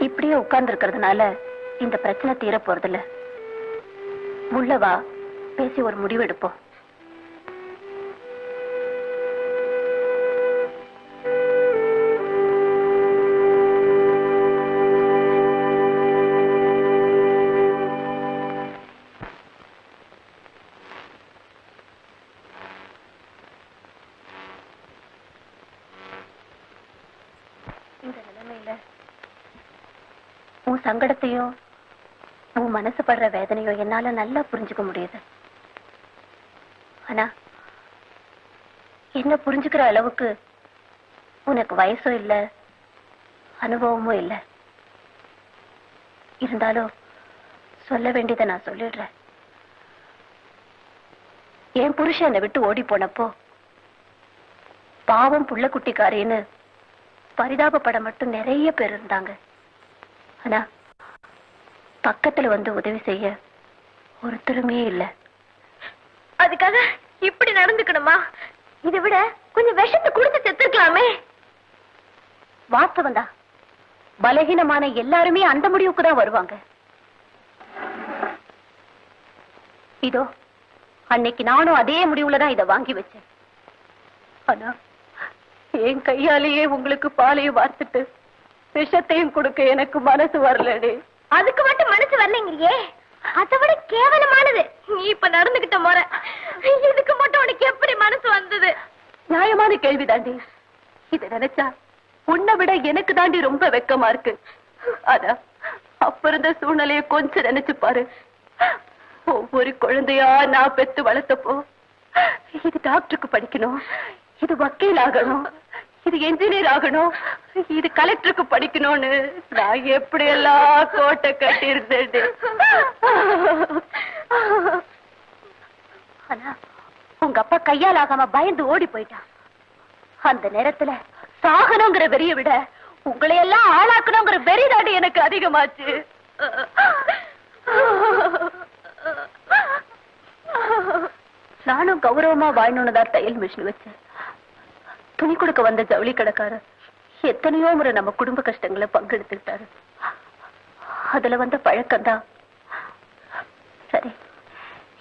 இப்படியே உட்கார்ந்து இருக்கிறதுனால இந்த பிரச்சனை தீர போறதில்ல. உள்ளவா பேசி ஒரு முடிவு எடுப்போம். இந்த நிலைமையில உன் சங்கடத்தையும் உன் மனசு படுற வேதனையோ என்னால நல்லா புரிஞ்சுக்க முடியுது. ஆனா என்ன புரிஞ்சுக்கிற அளவுக்கு உனக்கு வயசும் இல்ல, அனுபவமும் இல்ல. இருந்தாலும் சொல்ல வேண்டியதை நான் சொல்லிடுறேன். என் புருஷன் என்னை விட்டு ஓடி போனப்போ பாவம் புள்ள குட்டிக்காரின்னு பரிதாபப்பட மட்டும் நிறைய பேர் இருந்தாங்க. ஆனா பக்கத்துல வந்து உதவி செய்ய ஒருத்தருமே இல்ல. அதுக்காக இப்படி நடந்துக்கணுமா? இதை விட கொஞ்சம் விஷத்தை கொடுத்து செத்துக்கலாமே. வாஸ்தவம் தான். பலகீனமான எல்லாருமே அந்த முடிவுக்கு தான் வருவாங்க. இதோ அன்னைக்கு நானும் அதே முடிவுலதான் இதை வாங்கி வச்சேன். ஆனா என் கையாலேயே உங்களுக்கு பாலையும் வார்த்துட்டு விஷத்தையும் கொடுக்க எனக்கு மனசு வரலடி. அதுக்கு மட்டும் மனசு வரலைங்கிறியே, அதை விட கேவலமானது நீ இப்ப நடந்துகிட்ட முறை. இதுக்கு மட்டும் உனக்கு எப்படி மனசு வந்தது? நியாயமான கேள்வி தாண்டி. இதை நினைச்சா உன்னை விட எனக்கு தாண்டி ரொம்ப வெக்கமா இருக்கு. அதான் அப்ப இருந்த சூழ்நிலைய கொஞ்சம் நினைச்சு பாரு. ஒவ்வொரு குழந்தையா நான் பெத்து வளர்த்தப்போ இது டாக்டருக்கு படிக்கணும், இது வக்கீல் ஆகணும், இது என்ஜினியர் ஆகணும், இது கலெக்டருக்கு படிக்கணும்னு நான் எப்படி எல்லாம் கோட்டை கட்டி இருந்தேன். ஆனா உங்க அப்பா கையால் ஆகாம பயந்து ஓடி போயிட்டான். அந்த நேரத்துல சாகணுங்கிற வெறிய விட உங்களையெல்லாம் ஆளாக்கணுங்கிற வெறி தாண்டி எனக்கு அதிகமாச்சு. நானும் கௌரவமா வாழணும்னுதான் தையல் மிஷின் வச்சேன். துணி கொடுக்க வந்த ஜவுளி கடைக்காரர் எத்தனையோ முறை நம்ம குடும்ப கஷ்டங்களை பங்கெடுத்துக்கிட்டாரு. அதுல வந்த பழக்கம்தான். சரி,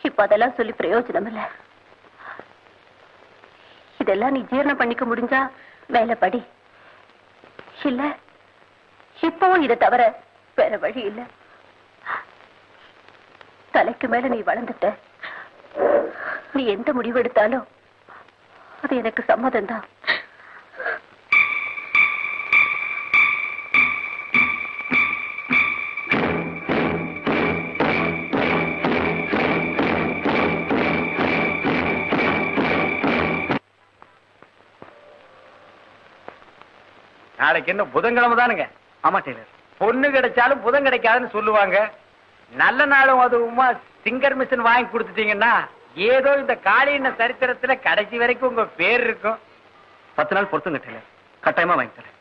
இப்ப அதெல்லாம் சொல்லி பிரயோஜனம் இல்ல. இதெல்லாம் நீ ஜீரணம் பண்ணிக்க முடிஞ்சா மேல படி. இல்ல இப்பவும் இதை தவிர வேற வழி இல்ல. தலைக்கு மேல நீ வளர்ந்துட்ட. நீ எந்த முடிவு எடுத்தாலும் அது எனக்கு சம்மதம் தான். நாளைக்கு என்ன புதன்கிழமை தானுங்க? ஆமா டெய்லர். பொண்ணு கிடைச்சாலும் புதன் கிடைக்காதுன்னு சொல்லுவாங்க. நல்ல நாளும் அதுவுமா சிங்கர் மிஷின் வாங்கி கொடுத்துட்டீங்கன்னா ஏதோ இந்த காளியின சரித்திரத்துல கடைசி வரைக்கும் உங்க பேர் இருக்கும். 10 நாள் பொறுத்துங்க டெய்லர், கட்டாயமா வாங்கி தரேன்.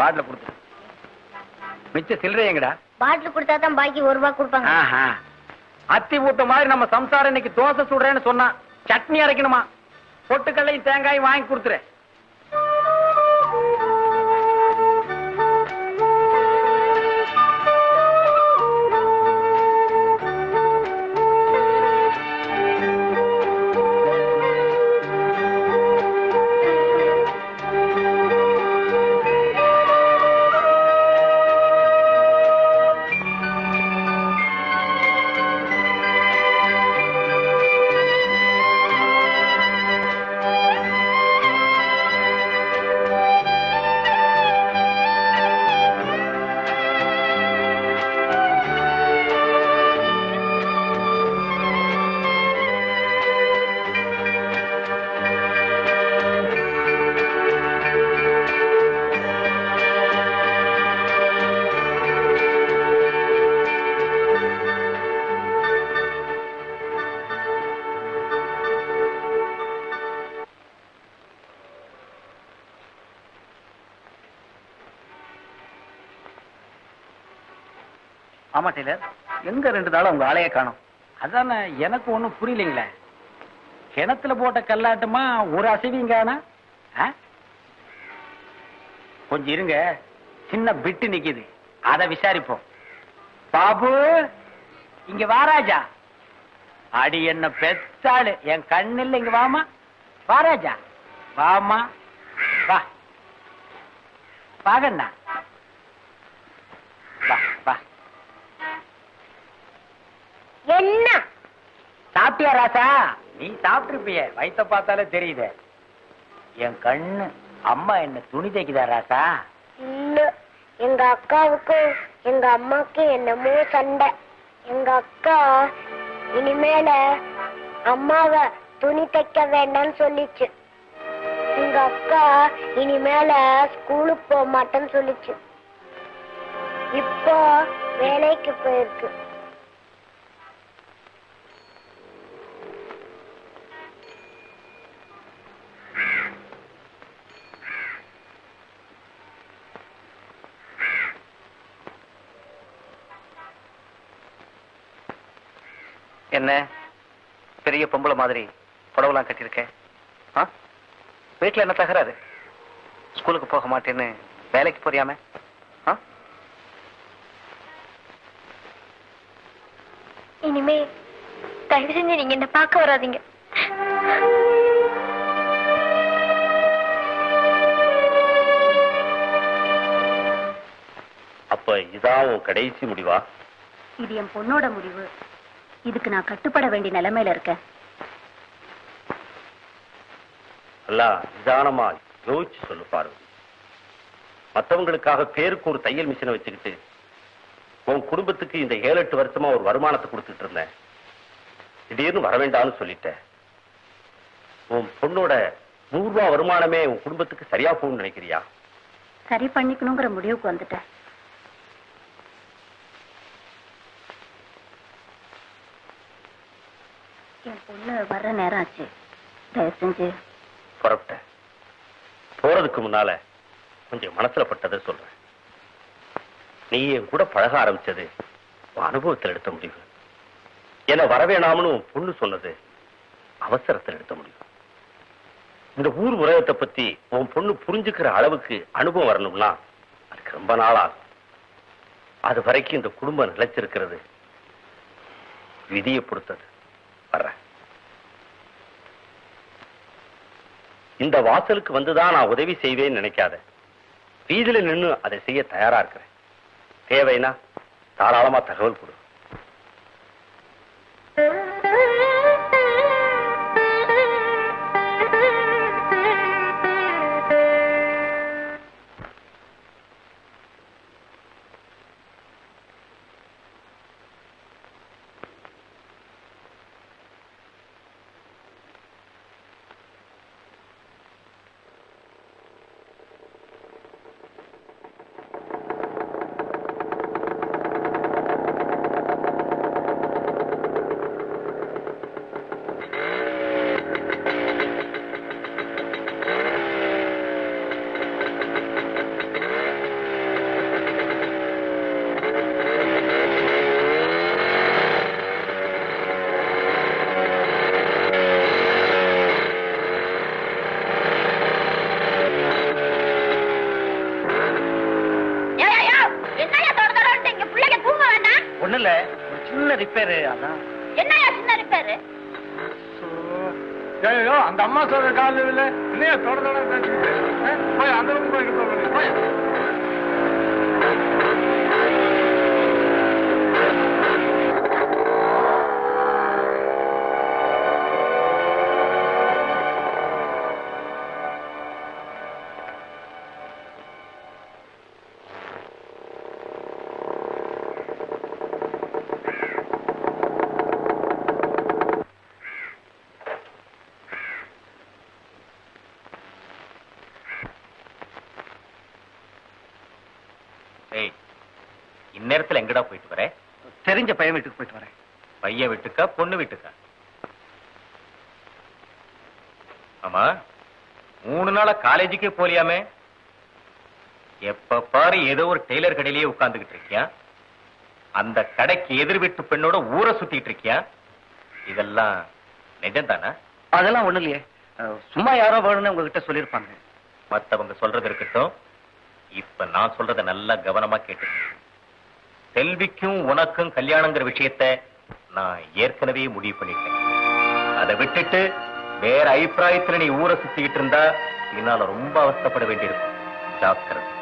பாட்டில கொடுத்து மிச்ச சில்லறை எங்கடா? பாட்டில் கொடுத்தா தான் பாக்கி ₹1 கொடுப்பாங்க. அத்தி ஊட்ட மாதிரி நம்ம சம்சாரம் இன்னைக்கு தோசை சுடுறேன்னு சொன்னா சட்னி அரைக்கணுமா? பொட்டுக்கல்லையும் தேங்காயும் வாங்கி கொடுத்துரு. ஆமா டெய்லர், எங்க 2 நாளா உங்க ஆளையே காணோம். அதானே எனக்கு ஒண்ணும் புரியலைங்களே. கிணத்துல போட்ட கல்லாட்டமா ஒரு அசைவிங்கானா? கொஞ்சம் இருங்க, சின்ன பிட்டு நிக்குது, அத விசாரிப்போம். பாபு, இங்க வாராஜா. அடி என்ன பெத்தாளு, என் கண்ணில் இங்க வாமா. வாராஜா, வாமா, வா வாகண்ணா, வா வா. என்ன சாப்பிட்டியா ராசா? நீ சாப்பிட்டிருப்பிய, வயித்த பார்த்தாலே தெரியுது. என் கண்ணு, அம்மா என்ன துணி தைக்குதா ராசா? இல்ல, எங்க அக்காவுக்கும் எங்க அம்மாக்கு என்னமோ சண்டை. எங்க அக்கா இனிமேல அம்மாவை துணி தைக்க வேண்டாம்னு சொல்லிச்சு. எங்க அக்கா இனிமேல ஸ்கூலுக்கு போக மாட்டேன்னு சொல்லிச்சு. இப்போ வேலைக்கு போயிருக்கு. என்ன பெரிய பொம்பளை மாதிரி புடவெல்லாம் கட்டியிருக்கேன். வீட்டுல என்ன தகராறு? ஸ்கூலுக்கு போக மாட்டேன்னு வேலைக்கு போறியாம? இனிமே தயவு செஞ்சு நீங்க என்ன பார்க்க வராதீங்க. அப்ப இதான் உன் கடைசி முடிவா? இது என் பொண்ணோட முடிவு. இதுக்கு நான் கட்டுப்பட வேண்டிய நிலைமையில இருக்கேன். நிதானமா யோசிச்சு சொல்லு பார்வதி. மற்றவங்களுக்காக பேருக்கு ஒரு தையல் மிஷினை வச்சுக்கிட்டு உன் குடும்பத்துக்கு இந்த 7-8 வருஷமா ஒரு வருமானத்தை கொடுத்துட்டு இருந்தேன். திடீர்னு வர வேண்டாம்னு சொல்லிட்டேன். உன் பொண்ணோட 100 ரூபாய் வருமானமே உன் குடும்பத்துக்கு சரியா போகும்னு நினைக்கிறியா? சரி பண்ணிக்கணுங்கிற முடிவுக்கு வந்துட்டேன். என் பொண்ணு வர்ற நேரம் ஆச்சு. தயவு செஞ்சு புறப்பட்டேன். போறதுக்கு முன்னால கொஞ்சம் மனசுல பட்டதை சொல்றேன். நீ என் கூட பழக ஆரம்பிச்சது உன் அனுபவத்தில் எடுத்த முடிவு. என்ன வரவேணாம்னு உன் பொண்ணு சொன்னது அவசரத்தில் எடுத்த முடிவு. இந்த ஊர் உலகத்தை பத்தி உன் பொண்ணு புரிஞ்சுக்கிற அளவுக்கு அனுபவம் வரணும்னா அதுக்கு ரொம்ப நாள் ஆகும். அது வரைக்கும் இந்த குடும்பம் நிலைச்சிருக்கிறது விதியை பொறுத்தது. வர்றேன். இந்த வாசலுக்கு வந்துதான் நான் உதவி செய்வேன்னு நினைக்காத. வீதியில நின்று அதை செய்ய தயாரா இருக்கிறேன். தேவைன்னா தாராளமா தகவல் கொடு. அந்த அம்மா சொல்ற காலம் இல்ல இல்லையா? தொடர்ந்து போய் அந்த போய் இந்நேரத்துல எங்கடா போயிட்டு வர? தெரிஞ்ச பையன் வீட்டுக்கு போயிட்டு வரேன். பையன் வீட்டுக்கா பொண்ணு வீட்டுக்கா? ஆமா, 3 நாளா காலேஜுக்கே போலியாமே. எப்ப பாரு ஏதோ ஒரு டெய்லர் கடையிலேயே உட்கார்ந்துகிட்டு இருக்கியா? அந்த கடைக்கு எதிர் வீட்டு பெண்ணோட ஊரை சுத்திட்டு இருக்கியா? இதெல்லாம் நிஜம்தானா? அதெல்லாம் ஒண்ணு இல்லையே. சும்மா யாரோ வேணும்னு உங்ககிட்ட சொல்லியிருப்பாங்க. மத்தவங்க சொல்றது இருக்கட்டும், இப்ப நான் சொல்றத நல்லா கவனமா கேட்டு. செல்விக்கும் உனக்கும் கல்யாணங்கிற விஷயத்த நான் ஏற்கனவே முடிவு பண்ணிட்டேன். அதை விட்டுட்டு வேற அபிப்பிராயத்துல நீ ஊரை சுத்திக்கிட்டு இருந்தா என்னால ரொம்ப அவஸ்தைப்பட வேண்டியிருக்கும். ஜாக்கிரதை.